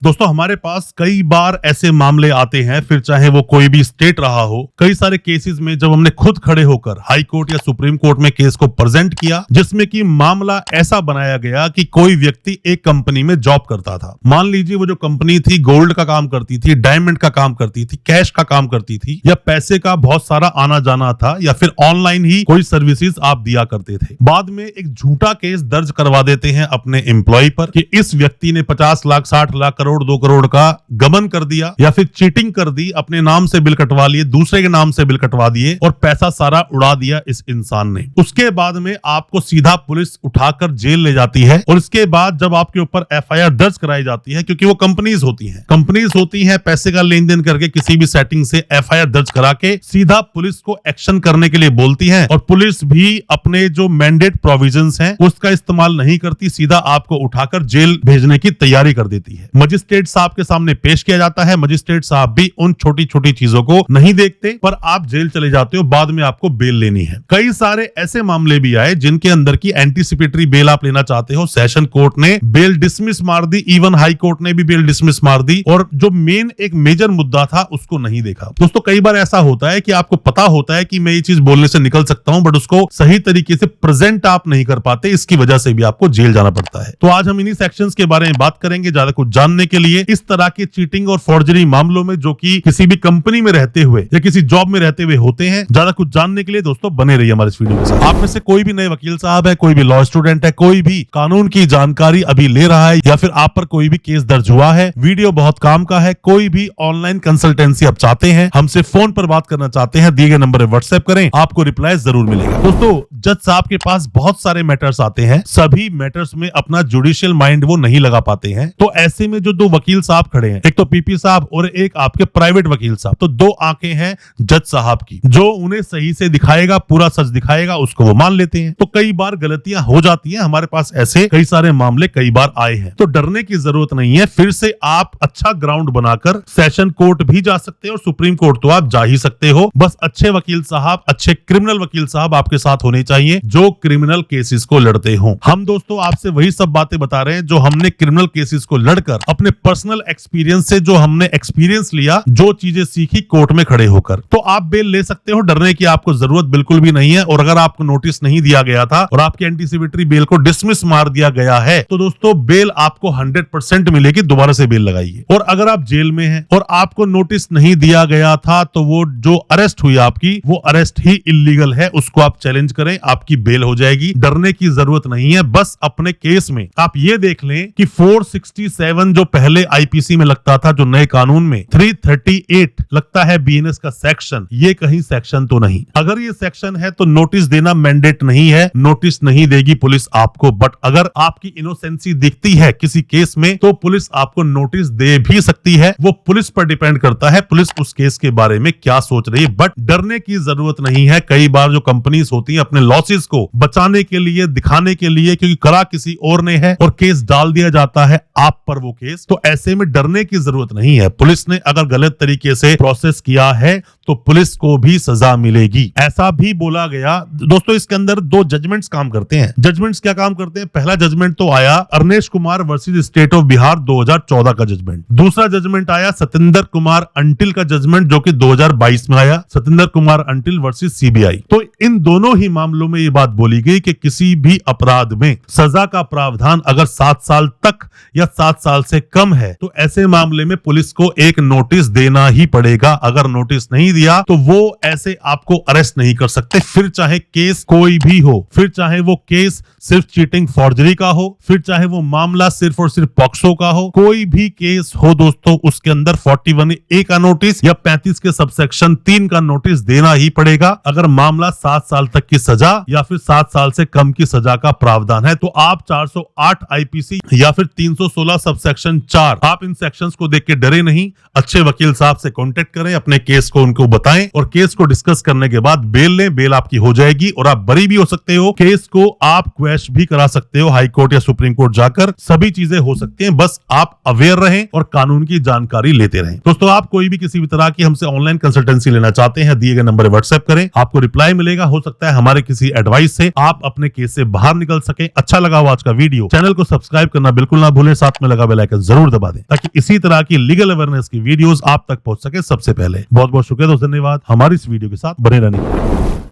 दोस्तों हमारे पास कई बार ऐसे मामले आते हैं, फिर चाहे वो कोई भी स्टेट रहा हो। कई सारे केसेस में जब हमने खुद खड़े होकर हाई कोर्ट या सुप्रीम कोर्ट में केस को प्रेजेंट किया, जिसमें कि मामला ऐसा बनाया गया कि कोई व्यक्ति एक कंपनी में जॉब करता था। मान लीजिए वो जो कंपनी थी गोल्ड का काम करती थी, डायमंड का काम करती थी, कैश का काम करती थी, या पैसे का बहुत सारा आना जाना था, या फिर ऑनलाइन ही कोई सर्विसेज आप दिया करते थे। बाद में एक झूठा केस दर्ज करवा देते हैं अपने एम्प्लॉय पर कि इस व्यक्ति ने 50 लाख 60 लाख करोड़ 2 करोड़ का गबन कर दिया, या फिर चीटिंग कर दी, अपने नाम से बिल कटवा लिए, दूसरे के नाम से बिल कटवा दिए और पैसा सारा उड़ा दिया इस इंसान ने। उसके बाद में आपको सीधा पुलिस उठाकर जेल ले जाती है, और इसके बाद जब आपके ऊपर एफआईआर दर्ज कराई जाती है, क्योंकि वो कंपनीज होती हैं पैसे का लेन देन करके किसी भी सेटिंग से एफआईआर दर्ज करा के सीधा पुलिस को एक्शन करने के लिए बोलती है, और पुलिस भी अपने जो मैंडेट प्रोविजंस हैं उसका इस्तेमाल नहीं करती, सीधा आपको उठाकर जेल भेजने की तैयारी कर देती है। मजिस्ट्रेट साहब के सामने पेश किया जाता है, मजिस्ट्रेट साहब भी उन छोटी छोटी चीजों को नहीं देखते, पर आप जेल चले जाते हो, बाद में आपको बेल लेनी है। कई सारे ऐसे मामले भी आए जिनके अंदर की एंटीसिपेटरी बेल आप लेना चाहते हो, सेशन कोर्ट ने बेल डिसमिस मार दी, इवन हाई कोर्ट ने भी बेल डिसमिस मार दी, और जो मेन एक मेजर मुद्दा था उसको नहीं देखा। दोस्तों कई बार ऐसा होता है कि आपको पता होता है कि मैं ये चीज बोलने से निकल सकता हूं, बट उसको सही तरीके से प्रेजेंट आप नहीं कर पाते, इसकी वजह से भी आपको जेल जाना पड़ता है। तो आज हम इन्हीं सेक्शंस के बारे में बात करेंगे। ज्यादा कुछ जानने के लिए इस तरह के चीटिंग और फॉर्जरी मामलों में जो कि किसी भी कंपनी में रहते हुए या किसी जॉब में रहते हुए होते हैं, ज्यादा कुछ जानने के लिए दोस्तों बने रहिए हमारे इस वीडियो के साथ। आप में से कोई भी नए वकील साहब है, कोई भी लॉ स्टूडेंट है, कोई भी कानून की जानकारी अभी ले रहा है, या फिर आप पर कोई भी केस दर्ज हुआ है, वीडियो बहुत काम का है, कोई भी ऑनलाइन कंसल्टेंसी आप चाहते हैं, हमसे फोन पर बात करना चाहते हैं, दिए गए नंबर पर व्हाट्सएप करें, आपको रिप्लाई जरूर मिलेगा। दोस्तों जज साहब के पास बहुत सारे मैटर्स आते हैं, सभी मैटर्स में अपना जुडिशियल माइंड वो नहीं लगा पाते हैं। तो ऐसे में जो दो वकील साहब खड़े हैं, एक तो पीपी साहब और एक आपके प्राइवेट वकील साहब, तो दो आंखें हैं जज साहब की, जो उन्हें सही से दिखाएगा, पूरा सच दिखाएगा, उसको वो मान लेते हैं। तो कई बार गलतियां हो जाती हैं, हमारे पास ऐसे कई सारे मामले कई बार आए हैं। तो डरने की जरूरत नहीं है, फिर से आप अच्छा ग्राउंड बनाकर सेशन कोर्ट भी जा सकते हो और सुप्रीम कोर्ट तो आप जा ही सकते हो। बस अच्छे वकील साहब, अच्छे क्रिमिनल वकील साहब आपके साथ होने चाहिए जो क्रिमिनल केसेस को लड़ते हो। हम दोस्तों आपसे वही सब बातें बता रहे हैं जो हमने क्रिमिनल केसेस को लड़कर अपने पर्सनल एक्सपीरियंस से, जो हमने एक्सपीरियंस लिया, जो चीजें सीखी कोर्ट में खड़े होकर। तो आप बेल ले सकते हो, डरने की आपको जरूरत बिल्कुल भी नहीं है। और अगर आपको नोटिस नहीं दिया गया था और आपकी एंटीसिपेटरी बेल को डिसमिस मार दिया गया है, तो दोस्तों बेल आपको 100% मिलेगी, दोबारा से बेल लगाइए। और अगर आप जेल में हैं और आपको नोटिस नहीं दिया गया था, तो वो जो अरेस्ट हुई आपकी, वो अरेस्ट ही इल्लीगल है, उसको आप चैलेंज करें, आपकी बेल हो जाएगी। डरने की जरूरत नहीं है। बस अपने केस में आप ये देख लें कि 467 जो पहले आईपीसी में लगता था, जो नए कानून में 338 लगता है बीएनएस का सेक्शन, ये कहीं सेक्शन तो नहीं। अगर ये सेक्शन है तो नोटिस देना मैंडेट नहीं है, नोटिस नहीं देगी पुलिस आपको। बट अगर आपकी इनोसेंसी दिखती है किसी केस में, तो पुलिस आपको नोटिस दे भी सकती है। वो पुलिस पर डिपेंड करता है, पुलिस उस केस के बारे में क्या सोच रही है। बट डरने की जरूरत नहीं है। कई बार जो कंपनीज होती हैं अपने लॉसेस को बचाने के लिए, दिखाने के लिए, क्योंकि करा किसी और ने है और केस डाल दिया जाता है आप पर वो केस, तो ऐसे में डरने की जरूरत नहीं है। पुलिस ने अगर गलत तरीके से प्रोसेस किया है तो पुलिस को भी सजा मिलेगी, ऐसा भी बोला गया। दोस्तों इसके अंदर दो जजमेंट्स काम करते हैं। जजमेंट्स क्या काम करते हैं? पहला जजमेंट तो आया Arnesh Kumar versus state of Bihar 2014 का जजमेंट। दूसरा जजमेंट आया सतेंद्र कुमार अंटिल का जजमेंट, जो कि 2022 में आया, Satendra Kumar until versus CBI. तो इन दोनों ही मामलों में ये बात बोली गई कि किसी भी अपराध में सजा का प्रावधान अगर 7 साल तक या 7 साल से कम है, तो ऐसे मामले में पुलिस को एक नोटिस देना ही पड़ेगा। अगर नोटिस नहीं दिया तो वो ऐसे आपको अरेस्ट नहीं कर सकते, फिर चाहे केस कोई भी हो, फिर चाहे वो केस सिर्फ चीटिंग फॉर्जरी का हो, फिर चाहे वो मामला सिर्फ और सिर्फ पॉक्सो का हो, कोई भी केस हो दोस्तों, उसके अंदर 41A का नोटिस या 35 के सबसेक्शन 3 का नोटिस देना ही पड़ेगा। अगर मामला 7 साल तक की सजा या फिर 7 साल से कम की सजा का प्रावधान है, तो आप 408 आईपीसी या फिर 316 सबसेक्शन 4, आप इन सेक्शंस को देख के डरे नहीं। अच्छे वकील साहब से कांटेक्ट करें, अपने केस को उनको बताएं और केस को डिस्कस करने के बाद बेल लें। बेल आपकी हो जाएगी और आप बरी भी हो सकते हो। केस को आप क्वैश भी करा सकते हो हाई कोर्ट या सुप्रीम कोर्ट जाकर, सभी चीजें हो सकती हैं। बस आप अवेयर रहें और कानून की जानकारी लेते रहें। दोस्तों आप कोई भी किसी भी तरह की हमसे ऑनलाइन कंसल्टेंसी लेना चाहते हैं, दिए गए नंबर पर व्हाट्सएप करें, आपको रिप्लाई मिलेगा। करिएगा, हो सकता है हमारे किसी एडवाइस से आप अपने केस से बाहर निकल सके। अच्छा लगा हो आज का वीडियो, चैनल को सब्सक्राइब करना बिल्कुल ना भूलें, साथ में लगा बेल आइकन जरूर दबा दें ताकि इसी तरह की लीगल अवेयरनेस की वीडियोस आप तक पहुंच सके सबसे पहले। बहुत बहुत शुक्रिया दोस्तों, धन्यवाद हमारी इस वीडियो के साथ बने रहने के लिए।